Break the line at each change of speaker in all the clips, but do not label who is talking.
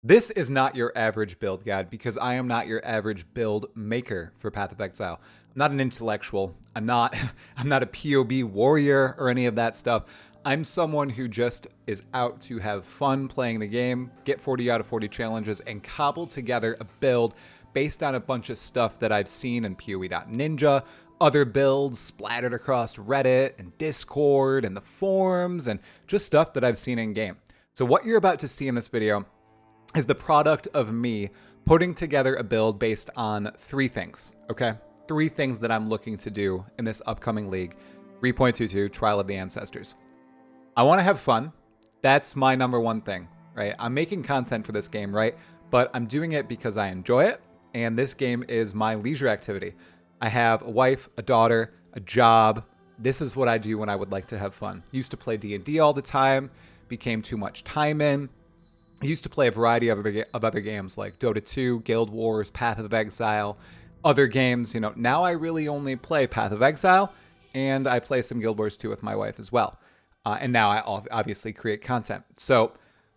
This is not your average build guide because I am not your average build maker for Path of Exile. I'm not an intellectual. I'm not I'm not a PoB warrior or any of that stuff. I'm someone who just is out to have fun playing the game, get 40 out of 40 challenges, and cobble together a build based on a bunch of stuff that I've seen in PoE.Ninja, other builds splattered across Reddit and Discord and the forums, and just stuff that I've seen in game. So what you're about to see in this video is the product of me putting together a build based on three things, okay? Three things that I'm looking to do in this upcoming league, 3.22 Trial of the Ancestors. I want to have fun. That's my number one thing, right? I'm making content for this game, right? But I'm doing it because I enjoy it, and this game is my leisure activity. I have a wife, a daughter, a job. This is what I do when I would like to have fun. Used to play D&D all the time, became too much time in. I used to play a variety of other games like Dota 2, Guild Wars, Path of Exile, other games. You know, now I really only play Path of Exile, and I play some Guild Wars 2 with my wife as well. And now I obviously create content. So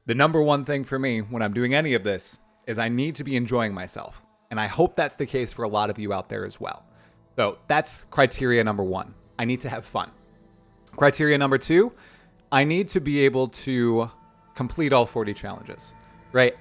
the number one thing for me when I'm doing any of this is I need to be enjoying myself. And I hope that's the case for a lot of you out there as well. So that's criteria number one. I need to have fun. Criteria number two, I need to be able to complete all 40 challenges, right?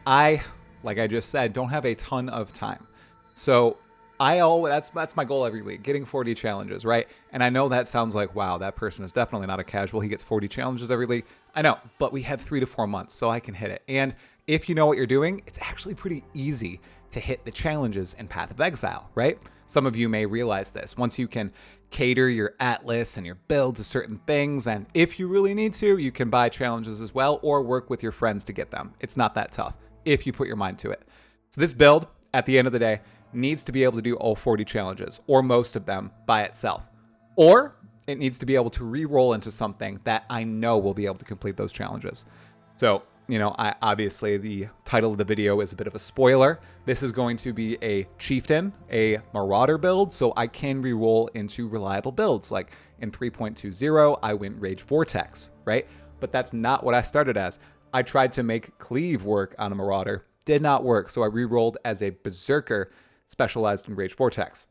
Like I just said, don't have a ton of time. So that's my goal every week, getting 40 challenges, right? And I know that sounds like, wow, that person is definitely not a casual. He gets 40 challenges every week. I know, but we have 3 to 4 months, so I can hit it. And if you know what you're doing, it's actually pretty easy to hit the challenges in Path of Exile, right? Some of you may realize this. Once you can cater your atlas and your build to certain things, and if you really need to, you can buy challenges as well or work with your friends to get them. It's not that tough if you put your mind to it. So this build, at the end of the day, needs to be able to do all 40 challenges, or most of them, by itself. Or it needs to be able to re-roll into something that I know will be able to complete those challenges. So, you know, obviously the title of the video is a bit of a spoiler. This is going to be a Chieftain, a Marauder build, so I can re-roll into reliable builds. Like in 3.20, I went Rage Vortex, right? But that's not what I started as. I tried to make Cleave work on a Marauder. Did not work, so I re-rolled as a Berserker specialized in Rage Vortex.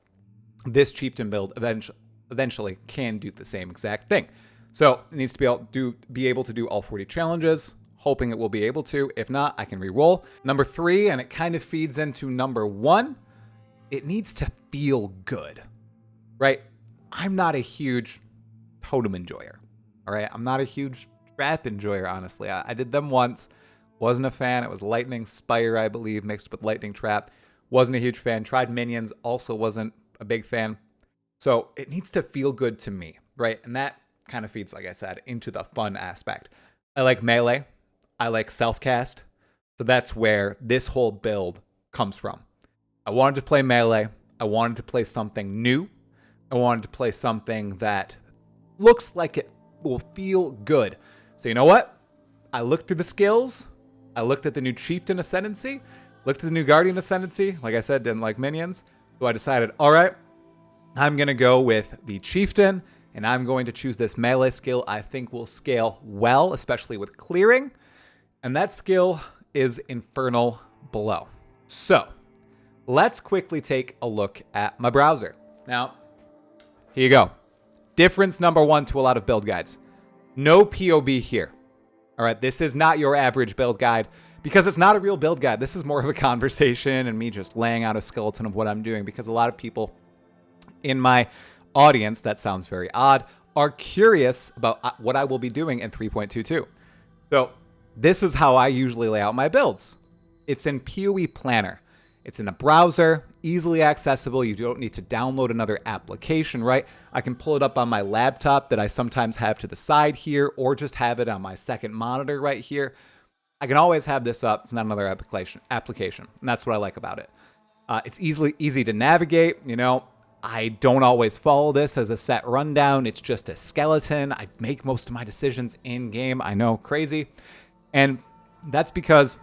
This Chieftain build eventually can do the same exact thing. So it needs to be able to do all 40 challenges, hoping it will be able to. If not, I can re-roll. Number 3, and it kind of feeds into number 1, it needs to feel good, right? I'm not a huge totem enjoyer, all right? I'm not a huge trap enjoyer, honestly. I did them once, wasn't a fan. It was Lightning Spire, I believe, mixed with Lightning Trap. Wasn't a huge fan. Tried Minions, also wasn't a big fan. So it needs to feel good to me, right? And that kind of feeds, like I said, into the fun aspect. I like melee. I like self-cast. So that's where this whole build comes from. I wanted to play melee. I wanted to play something new. I wanted to play something that looks like it will feel good. So you know what? I looked through the skills. I looked at the new Chieftain Ascendancy. Looked at the new Guardian Ascendancy. Like I said, didn't like minions. So I decided, all right, I'm going to go with the Chieftain. And I'm going to choose this melee skill I think will scale well, especially with clearing. And that skill is Infernal below. So let's quickly take a look at my browser. Now, here you go. Difference number 1 to a lot of build guides. No PoB here. All right, this is not your average build guide because it's not a real build guide. This is more of a conversation and me just laying out a skeleton of what I'm doing because a lot of people in my audience, that sounds very odd, are curious about what I will be doing in 3.22. So this is how I usually lay out my builds. It's in PoE Planner. It's in a browser, easily accessible. You don't need to download another application, right? I can pull it up on my laptop that I sometimes have to the side here, or just have it on my second monitor right here. I can always have this up. It's not another application, and that's what I like about it. It's easy to navigate. You know, I don't always follow this as a set rundown. It's just a skeleton. I make most of my decisions in game. I know, crazy. And that's because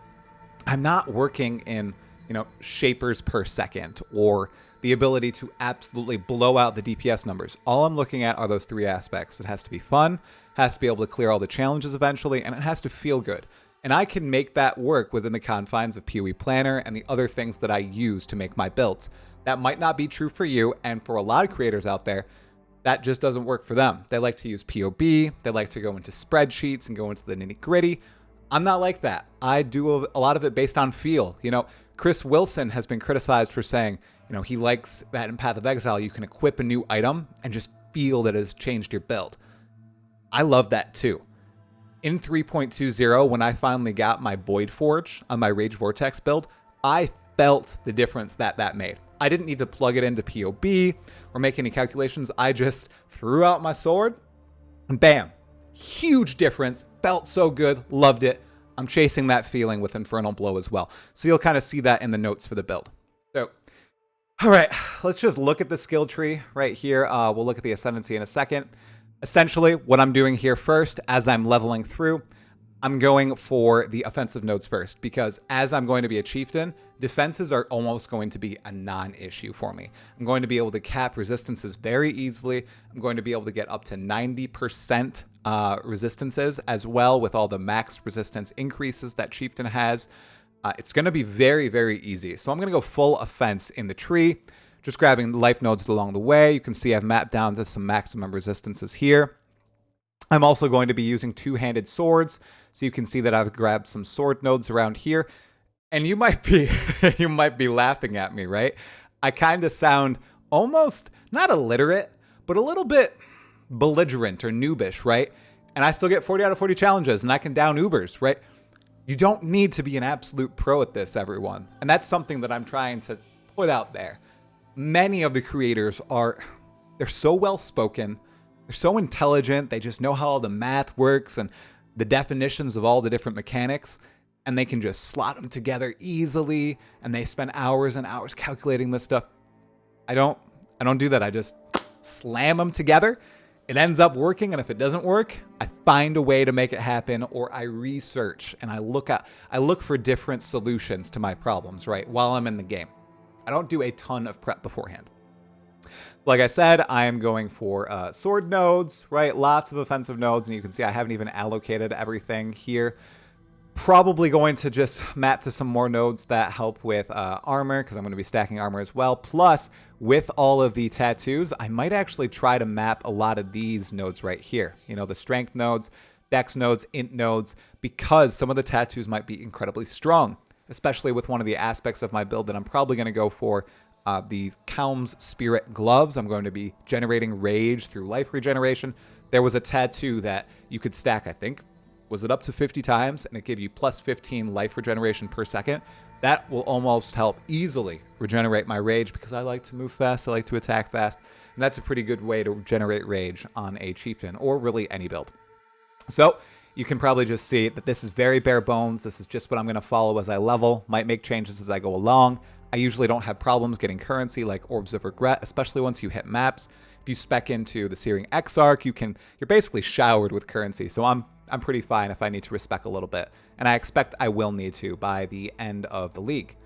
I'm not working in, you know, shapers per second or the ability to absolutely blow out the DPS numbers. All I'm looking at are those 3 aspects. It has to be fun, has to be able to clear all the challenges eventually, and it has to feel good. And I can make that work within the confines of PoE Planner and the other things that I use to make my builds. That might not be true for you, and for a lot of creators out there, that just doesn't work for them. They like to use POB, they like to go into spreadsheets and go into the nitty gritty. I'm not like that. I do a lot of it based on feel. You know, Chris Wilson has been criticized for saying, you know, he likes that in Path of Exile, you can equip a new item and just feel that it has changed your build. I love that too. In 3.20, when I finally got my Void Forge on my Rage Vortex build, I felt the difference that made. I didn't need to plug it into POB or make any calculations. I just threw out my sword and bam, huge difference. Felt so good, loved it. I'm chasing that feeling with Infernal Blow as well. So you'll kind of see that in the notes for the build. So, all right, let's just look at the skill tree right here. We'll look at the Ascendancy in a second. Essentially, what I'm doing here first, as I'm leveling through, I'm going for the offensive nodes first, because as I'm going to be a Chieftain, defenses are almost going to be a non-issue for me. I'm going to be able to cap resistances very easily. I'm going to be able to get up to 90% resistances as well with all the max resistance increases that Chieftain has. It's going to be very, very easy. So I'm going to go full offense in the tree, just grabbing the life nodes along the way. You can see I've mapped down to some maximum resistances here. I'm also going to be using two-handed swords, so you can see that I've grabbed some sword nodes around here. And you might be you might be laughing at me, right? I kind of sound almost not illiterate, but a little bit belligerent or noobish, right? And I still get 40 out of 40 challenges, and I can down Ubers, right? You don't need to be an absolute pro at this, everyone. And that's something that I'm trying to put out there. Many of the creators they're so well-spoken, they're so intelligent, they just know how all the math works and the definitions of all the different mechanics, and they can just slot them together easily, and they spend hours and hours calculating this stuff. I don't do that. I just slam them together. It ends up working, and if it doesn't work, I find a way to make it happen, or I research and I look for different solutions to my problems, right, while I'm in the game. I don't do a ton of prep beforehand. Like I said, I am going for sword nodes, right? Lots of offensive nodes, and you can see I haven't even allocated everything here. Probably going to just map to some more nodes that help with armor, because I'm going to be stacking armor as well. Plus, with all of the tattoos, I might actually try to map a lot of these nodes right here. You know, the strength nodes, dex nodes, int nodes, because some of the tattoos might be incredibly strong, especially with one of the aspects of my build that I'm probably going to go for. The Calm's Spirit Gloves. I'm going to be generating rage through life regeneration. There was a tattoo that you could stack, I think, was it up to 50 times, and it gave you plus 15 life regeneration per second. That will almost help easily regenerate my rage, because I like to move fast, I like to attack fast, and that's a pretty good way to generate rage on a Chieftain, or really any build. So you can probably just see that this is very bare bones. This is just what I'm going to follow as I level. Might make changes as I go along. I usually don't have problems getting currency like Orbs of Regret, especially once you hit maps. If you spec into the Searing Exarch, you're basically showered with currency. So I'm pretty fine if I need to respec a little bit. And I expect I will need to by the end of the league.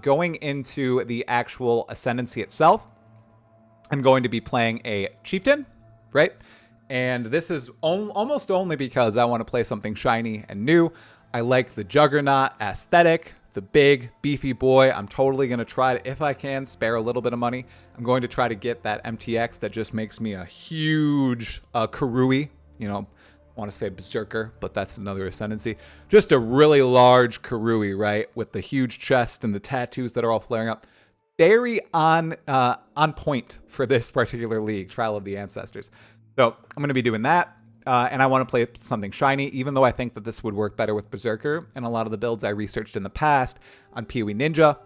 Going into the actual Ascendancy itself, I'm going to be playing a Chieftain, right? And this is almost only because I want to play something shiny and new. I like the Juggernaut aesthetic. The big, beefy boy. I'm totally going to try to, if I can, spare a little bit of money. I'm going to try to get that MTX that just makes me a huge Karui. You know, I want to say Berserker, but that's another Ascendancy. Just a really large Karui, right? With the huge chest and the tattoos that are all flaring up. Very on point for this particular league, Trial of the Ancestors. So I'm going to be doing that. And I want to play something shiny, even though I think that this would work better with Berserker. And a lot of the builds I researched in the past on PoE Ninja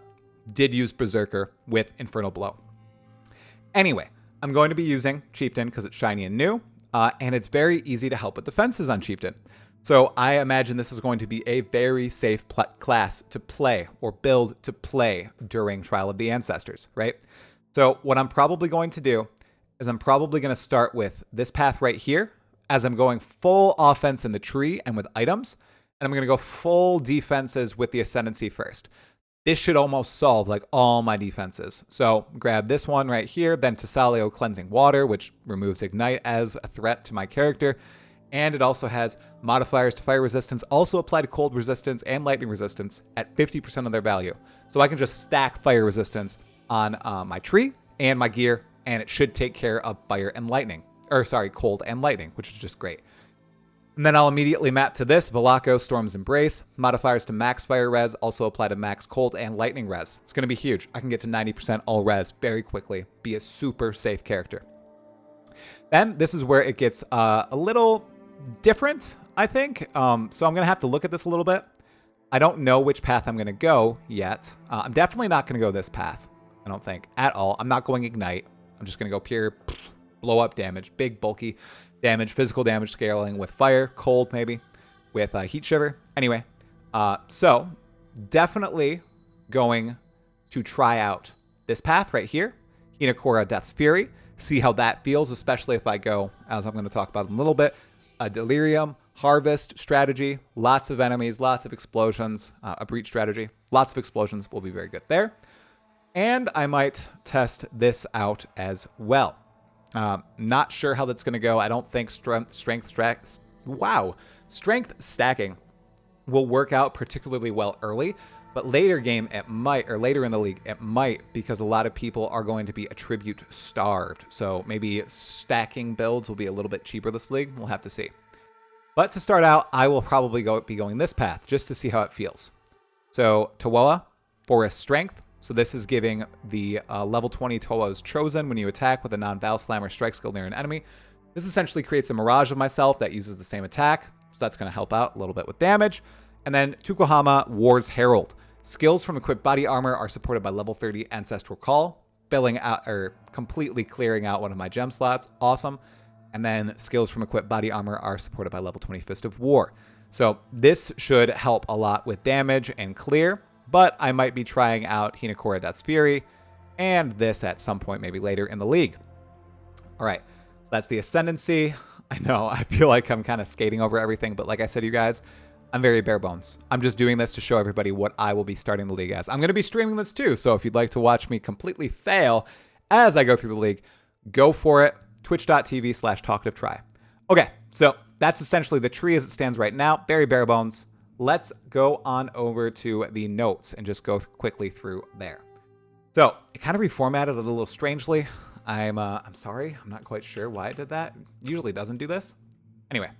did use Berserker with Infernal Blow. Anyway, I'm going to be using Chieftain because it's shiny and new. And it's very easy to help with defenses on Chieftain. So I imagine this is going to be a very safe class to play or build to play during Trial of the Ancestors, right? So what I'm probably going to do is I'm probably going to start with this path right here, as I'm going full offense in the tree and with items, and I'm going to go full defenses with the Ascendancy first. This should almost solve like all my defenses. So grab this one right here, then Tessalio Cleansing Water, which removes Ignite as a threat to my character, And it also has modifiers to fire resistance, also apply to cold resistance and lightning resistance at 50% of their value. So I can just stack fire resistance on my tree and my gear, and it should take care of fire and lightning. Or sorry, cold and lightning, which is just great. And then I'll immediately map to this, Velako, Storm's Embrace. Modifiers to max fire res also apply to max cold and lightning res. It's going to be huge. I can get to 90% all res very quickly. Be a super safe character. Then this is where it gets a little different, I think. So I'm going to have to look at this a little bit. I don't know which path I'm going to go yet. I'm definitely not going to go this path, I don't think, at all. I'm not going Ignite. I'm just going to go pure blow up damage, big bulky damage, physical damage scaling with fire, cold maybe, with heat shiver. Anyway, so definitely going to try out this path right here, Hinekora Death's Fury, see how that feels, especially if I go, as I'm going to talk about in a little bit, a Delirium, Harvest strategy, lots of enemies, lots of explosions, a Breach strategy, lots of explosions will be very good there. And I might test this out as well. Not sure how that's going to go. I don't think strength stacking will work out particularly well early, but later game it might, or later in the league it might, because a lot of people are going to be attribute starved. So maybe stacking builds will be a little bit cheaper this league. We'll have to see. But to start out, I will probably be going this path just to see how it feels. So Towa, Forest Strength. So this is giving the level 20 Towa's Chosen when you attack with a non-Val Slam or Strike skill near an enemy. This essentially creates a Mirage of myself that uses the same attack. So that's going to help out a little bit with damage. And then Tukohama, War's Herald. Skills from equipped body armor are supported by level 30 Ancestral Call, filling out or completely clearing out one of my gem slots. Awesome. And then skills from equipped body armor are supported by level 20 Fist of War. So this should help a lot with damage and clear. But I might be trying out Hinekora Death's Fury and this at some point, maybe later in the league. All right, so that's the Ascendancy. I know, I feel like I'm kind of skating over everything, but like I said, you guys, I'm very bare bones. I'm just doing this to show everybody what I will be starting the league as. I'm going to be streaming this too, so if you'd like to watch me completely fail as I go through the league, go for it. Twitch.tv/talkativetry. Okay, so that's essentially the tree as it stands right now. Very bare bones. Let's go on over to the notes and just go quickly through there. So it kind of reformatted it a little strangely. I'm sorry. I'm not quite sure why it did that. It usually doesn't do this. Anyway,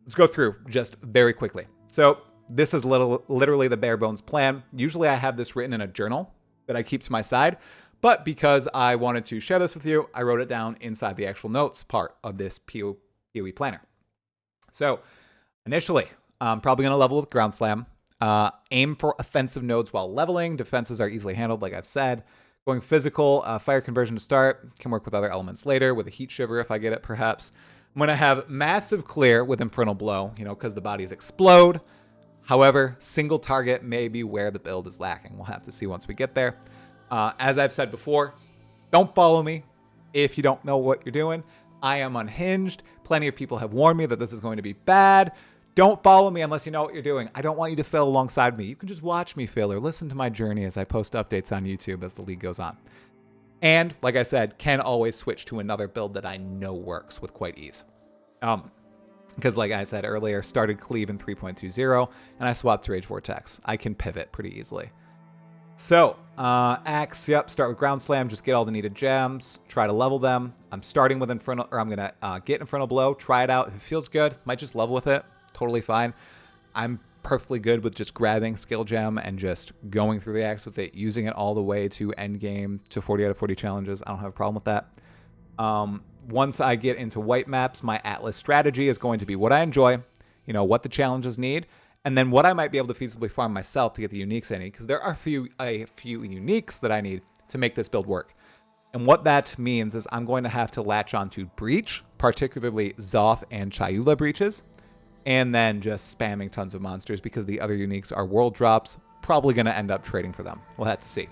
let's go through just very quickly. So this is literally the bare bones plan. Usually I have this written in a journal that I keep to my side, but because I wanted to share this with you, I wrote it down inside the actual notes part of this PoE planner. So initially, I'm probably going to level with Ground Slam. Aim for offensive nodes while leveling. Defenses are easily handled, like I've said. Going physical, fire conversion to start. Can work with other elements later, with a heat shiver if I get it, perhaps. I'm going to have massive clear with Infernal Blow, because the bodies explode. However, single target may be where the build is lacking. We'll have to see once we get there. As I've said before, don't follow me if you don't know what you're doing. I am unhinged. Plenty of people have warned me that this is going to be bad. Don't follow me unless you know what you're doing. I don't want you to fail alongside me. You can just watch me fail or listen to my journey as I post updates on YouTube as the league goes on. And, like I said, can always switch to another build that I know works with quite ease. Because, like I said earlier, started Cleave in 3.20, and I swapped to Rage Vortex. I can pivot pretty easily. So, Axe, yep, start with Ground Slam, just get all the needed gems, try to level them. I'm starting with Infernal, or I'm going to get Infernal Blow, try it out. If it feels good, might just level with it. Totally fine. I'm perfectly good with just grabbing skill gem and just going through the axe with it, using it all the way to end game to 40 out of 40 challenges. I don't have a problem with that. Once I get into white maps, my Atlas strategy is going to be what I enjoy, what the challenges need, and then what I might be able to feasibly farm myself to get the uniques I need, because there are a few uniques that I need to make this build work. And what that means is I'm going to have to latch on to Breach, particularly Zoth and Chayula breaches, and then just spamming tons of monsters because the other uniques are world drops. Probably going to end up trading for them. We'll have to see.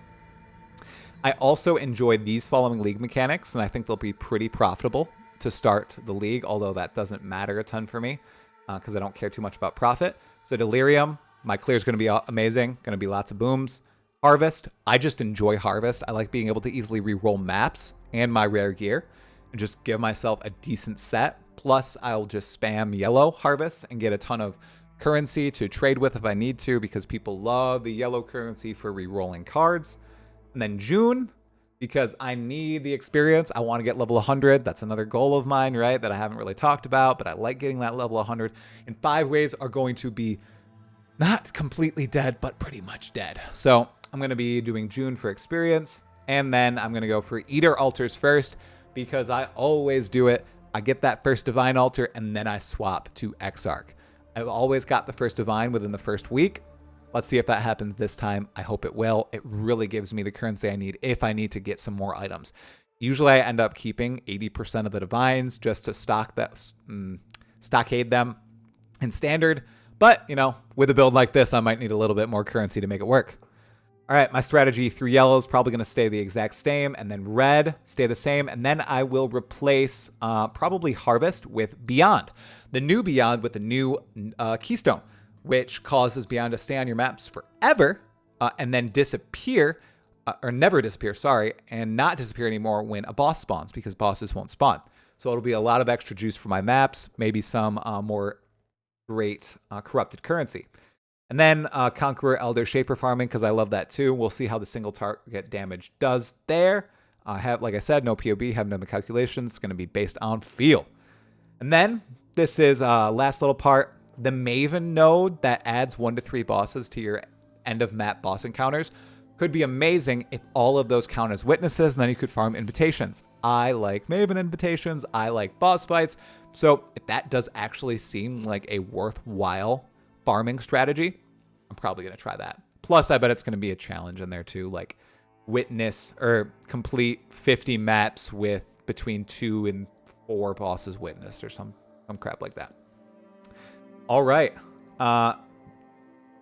I also enjoy these following league mechanics, and I think they'll be pretty profitable to start the league, although that doesn't matter a ton for me because I don't care too much about profit. So Delirium, my clear is going to be amazing. Going to be lots of booms. Harvest, I just enjoy Harvest. I like being able to easily reroll maps and my rare gear and just give myself a decent set. Plus, I'll just spam yellow harvests and get a ton of currency to trade with if I need to, because people love the yellow currency for re-rolling cards. And then June, because I need the experience. I want to get level 100. That's another goal of mine, right? That I haven't really talked about, but I like getting that level 100. And 5 ways are going to be not completely dead, but pretty much dead. So I'm going to be doing June for experience. And then I'm going to go for Eater Altars first, because I always do it. I get that first Divine Altar, and then I swap to Exarch. I've always got the first Divine within the first week. Let's see if that happens this time. I hope it will. It really gives me the currency I need if I need to get some more items. Usually I end up keeping 80% of the Divines just to stockade them in Standard. But, you know, with a build like this, I might need a little bit more currency to make it work. All right, my strategy through yellow is probably going to stay the exact same, and then red stay the same, and then I will replace probably Harvest with Beyond. The new Beyond with the new Keystone, which causes Beyond to stay on your maps forever and then disappear, or never disappear, sorry, and not disappear anymore when a boss spawns, because bosses won't spawn. So it'll be a lot of extra juice for my maps, maybe some more great corrupted currency. And then Conqueror Elder Shaper farming, because I love that too. We'll see how the single target damage does there. Like I said, no POB, haven't done the calculations. It's going to be based on feel. And then this is last little part. The Maven node that adds 1 to 3 bosses to your end of map boss encounters could be amazing if all of those count as witnesses, and then you could farm invitations. I like Maven invitations. I like boss fights. So if that does actually seem like a worthwhile farming strategy, I'm probably going to try that. Plus, I bet it's going to be a challenge in there too, like witness or complete 50 maps with between 2 and 4 bosses witnessed or some crap like that. All right.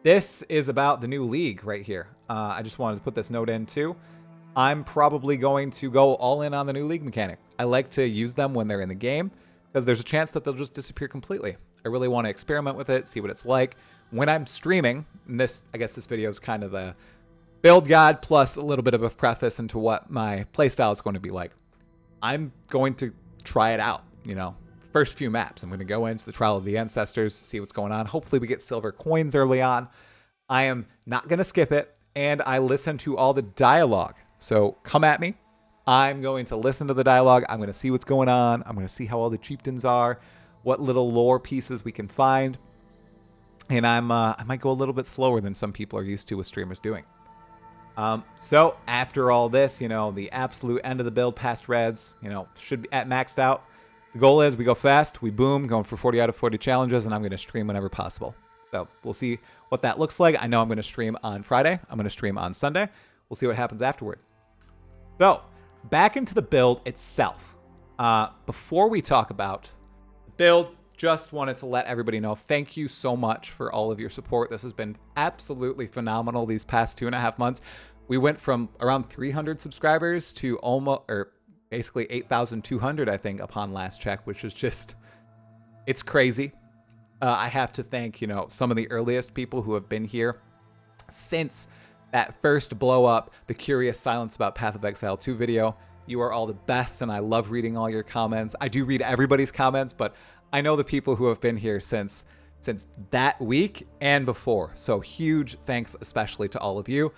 This is about the new league right here. I just wanted to put this note in too. I'm probably going to go all in on the new league mechanic. I like to use them when they're in the game because there's a chance that they'll just disappear completely. I really want to experiment with it, see what it's like. When I'm streaming, and I guess this video is kind of a build guide plus a little bit of a preface into what my playstyle is going to be like. I'm going to try it out, you know. First few maps, I'm going to go into the Trial of the Ancestors, see what's going on. Hopefully we get silver coins early on. I am not going to skip it, and I listen to all the dialogue. So come at me. I'm going to listen to the dialogue. I'm going to see what's going on. I'm going to see how all the chieftains are, what little lore pieces we can find. And I might go a little bit slower than some people are used to with streamers doing. So after all this, you know, the absolute end of the build past reds, you know, should be at maxed out. The goal is we go fast, we boom, going for 40 out of 40 challenges, and I'm going to stream whenever possible. So we'll see what that looks like. I know I'm going to stream on Friday. I'm going to stream on Sunday. We'll see what happens afterward. So back into the build itself. Before we talk about the build, just wanted to let everybody know, thank you so much for all of your support. This has been absolutely phenomenal these past 2.5 months. We went from around 300 subscribers to basically 8,200, I think, upon last check, which is just, it's crazy. I have to thank, you know, some of the earliest people who have been here since that first blow up, the Curious Silence About Path of Exile 2 video. You are all the best, and I love reading all your comments. I do read everybody's comments, but I know the people who have been here since that week and before. So huge thanks, especially to all of you.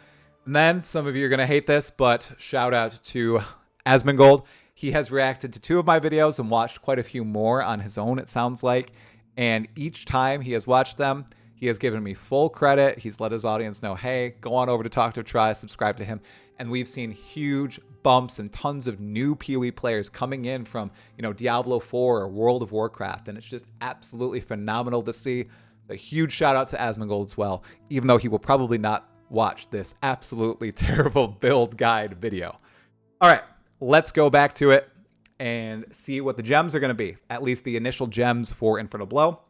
And then some of you are going to hate this, but shout out to Asmongold. He has reacted to 2 of my videos and watched quite a few more on his own, it sounds like. And each time he has watched them, he has given me full credit. He's let his audience know, hey, go on over to Talk to Try, subscribe to him. And we've seen huge bumps and tons of new PoE players coming in from, you know, Diablo 4 or World of Warcraft. And it's just absolutely phenomenal to see. A huge shout out to Asmongold as well, even though he will probably not watch this absolutely terrible build guide video. All right. Let's go back to it and see what the gems are going to be. At least the initial gems for Infernal Blow.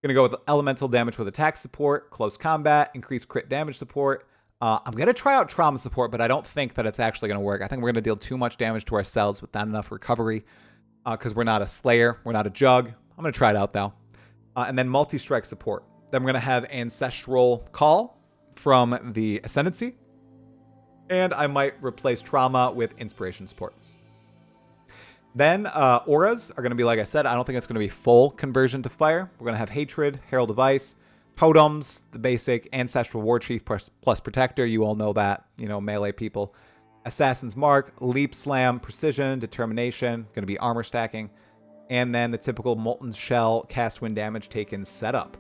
Going to go with elemental damage with attack support, close combat, increased crit damage support. I'm going to try out trauma support, but I don't think that it's actually going to work. I think we're going to deal too much damage to ourselves with not enough recovery because we're not a Slayer. We're not a Jug. I'm going to try it out, though. And then multi-strike support. Then we're going to have Ancestral Call from the Ascendancy. And I might replace trauma with inspiration support. Then auras are going to be, like I said, I don't think it's going to be full conversion to fire. We're going to have Hatred, Herald of Ice, Totems, the basic Ancestral War Chief plus Protector. You all know that, you know, melee people. Assassin's Mark, Leap Slam, Precision, Determination, going to be armor stacking. And then the typical Molten Shell, cast when damage taken setup.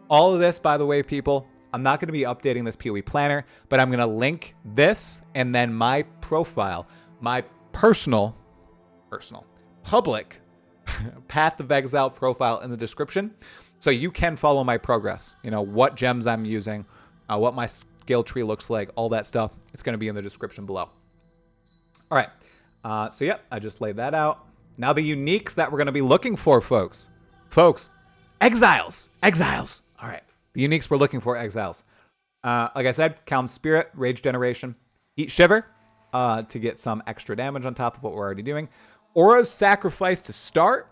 All of this, by the way, people, I'm not going to be updating this PoE planner, but I'm going to link this and then my profile, my personal, public Path of Exile profile in the description. So you can follow my progress, you know, what gems I'm using, what my skill tree looks like, all that stuff. It's going to be in the description below. All right. So yeah, I just laid that out. Now the uniques that we're going to be looking for, folks. Exiles. All right. The uniques we're looking for, exiles. Like I said, Calm Spirit, Rage Generation, Heat Shiver to get some extra damage on top of what we're already doing. Aura's Sacrifice to start.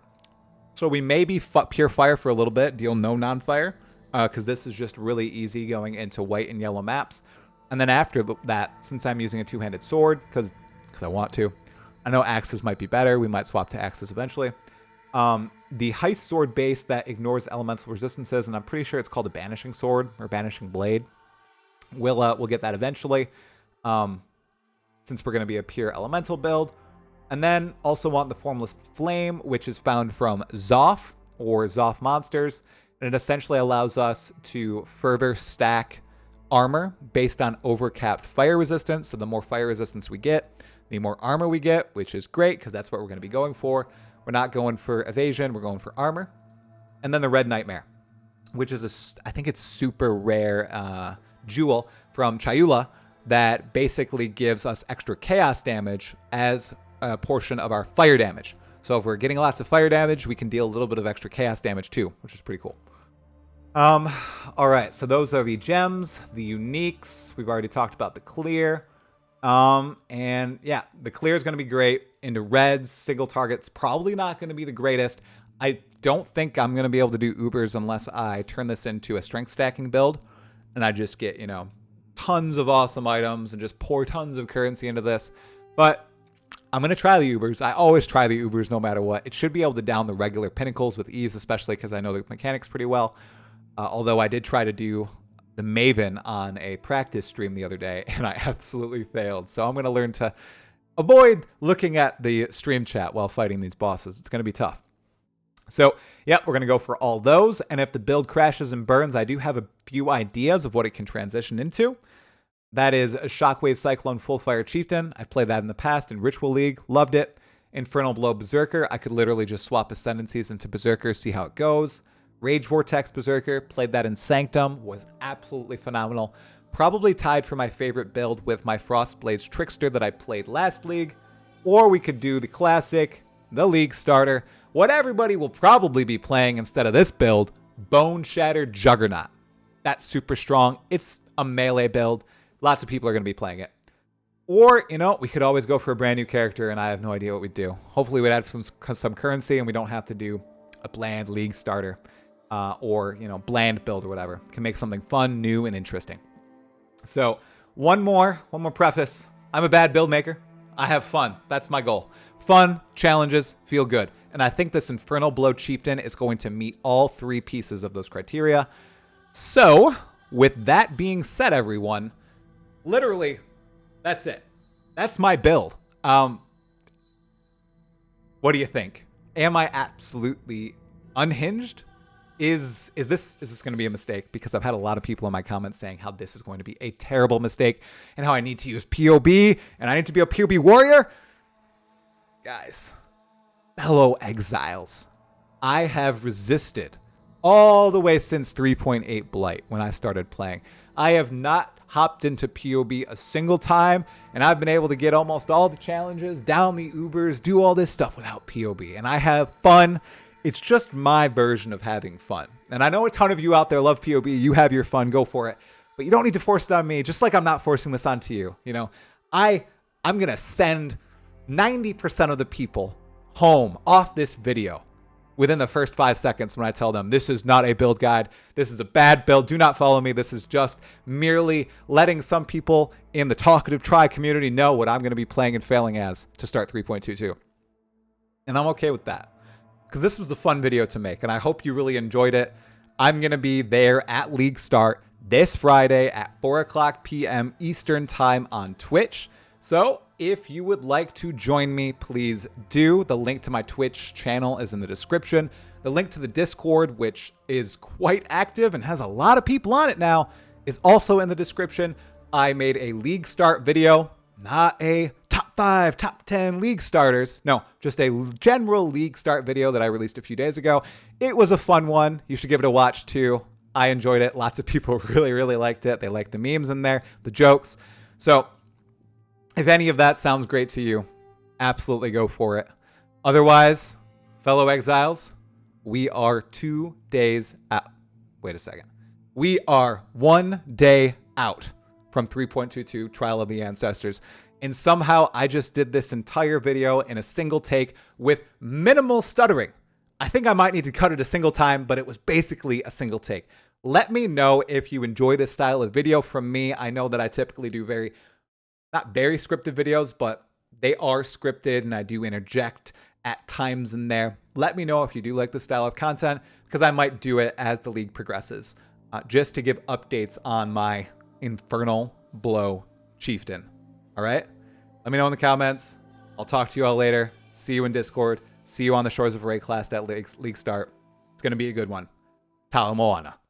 So we may be Pure Fire for a little bit, deal no non-fire, because this is just really easy going into white and yellow maps. And then after that, since I'm using a two-handed sword, because I want to, I know axes might be better. We might swap to axes eventually. The Heist Sword base that ignores elemental resistances, and I'm pretty sure it's called a Banishing Sword or Banishing Blade. We'll get that eventually, since we're going to be a pure elemental build. And then also want the Formless Flame, which is found from Zoth or Zoth monsters. And it essentially allows us to further stack armor based on overcapped fire resistance. So the more fire resistance we get, the more armor we get, which is great because that's what we're going to be going for. We're not going for evasion, we're going for armor. And then the Red Nightmare, which is I think it's super rare jewel from Chayula that basically gives us extra chaos damage as a portion of our fire damage. So if we're getting lots of fire damage, we can deal a little bit of extra chaos damage too, which is pretty cool. All right, so those are the gems, the uniques. We've already talked about the clear. And yeah, the clear is going to be great. Into reds, single targets, probably not going to be the greatest. I don't think I'm going to be able to do Ubers unless I turn this into a strength stacking build. And I just get, you know, tons of awesome items and just pour tons of currency into this. But I'm going to try the Ubers. I always try the Ubers no matter what. It should be able to down the regular pinnacles with ease, especially because I know the mechanics pretty well. Although I did try to do the Maven on a practice stream the other day, and I absolutely failed. So I'm going to learn to avoid looking at the stream chat while fighting these bosses. It's going to be tough. So, yep, we're going to go for all those. And if the build crashes and burns, I do have a few ideas of what it can transition into. That is a Shockwave Cyclone Full Fire Chieftain. I've played that in the past in Ritual League. Loved it. Infernal Blow Berserker. I could literally just swap Ascendancies into Berserker, see how it goes. Rage Vortex Berserker. Played that in Sanctum. Was absolutely phenomenal. Probably tied for my favorite build with my Frostblades Trickster that I played last league. Or we could do the classic, the league starter, what everybody will probably be playing instead of this build, Bone Shattered Juggernaut. That's super strong. It's a melee build. Lots of people are going to be playing it. Or, you know, we could always go for a brand new character, and I have no idea what we'd do. Hopefully we'd add some currency, and we don't have to do a bland league starter or, you know, bland build or whatever. Can make something fun, new, and interesting. So, one more preface. I'm a bad build maker. I have fun. That's my goal. Fun, challenges, feel good. And I think this Infernal Blow Chieftain is going to meet all three pieces of those criteria. So, with that being said, everyone, literally, that's it. That's my build. What do you think? Am I absolutely unhinged? Is this going to be a mistake? Because I've had a lot of people in my comments saying how this is going to be a terrible mistake and how I need to use PoB and I need to be a PoB warrior. Guys, fellow exiles, I have resisted all the way since 3.8 Blight when I started playing. I have not hopped into PoB a single time, and I've been able to get almost all the challenges, down the Ubers, do all this stuff without PoB, and I have fun. It's just my version of having fun. And I know a ton of you out there love PoB. You have your fun. Go for it. But you don't need to force it on me, just like I'm not forcing this onto you. You know, I'm going to send 90% of the people home off this video within the first 5 seconds when I tell them this is not a build guide. This is a bad build. Do not follow me. This is just merely letting some people in the Talkative Try community know what I'm going to be playing and failing as to start 3.22. And I'm okay with that because this was a fun video to make and I hope you really enjoyed it. I'm going to be there at League Start this Friday at 4 o'clock p.m. Eastern Time on Twitch. So if you would like to join me, please do. The link to my Twitch channel is in the description. The link to the Discord, which is quite active and has a lot of people on it now, is also in the description. I made a League Start video, not a top 5, top 10 League starters. No, just a general League Start video that I released a few days ago. It was a fun one. You should give it a watch too. I enjoyed it. Lots of people really, really liked it. They liked the memes in there, the jokes. So if any of that sounds great to you, absolutely go for it. Otherwise, fellow exiles, we are 2 days out. Wait a second. We are 1 day out from 3.22 Trial of the Ancestors. And somehow I just did this entire video in a single take with minimal stuttering. I think I might need to cut it a single time, but it was basically a single take. Let me know if you enjoy this style of video from me. I know that I typically do not very scripted videos, but they are scripted and I do interject at times in there. Let me know if you do like this style of content because I might do it as the league progresses, just to give updates on my Infernal Blow Chieftain. All right? Let me know in the comments. I'll talk to you all later. See you in Discord. See you on the shores of Ray Class at League Start. It's going to be a good one. Tala Moana.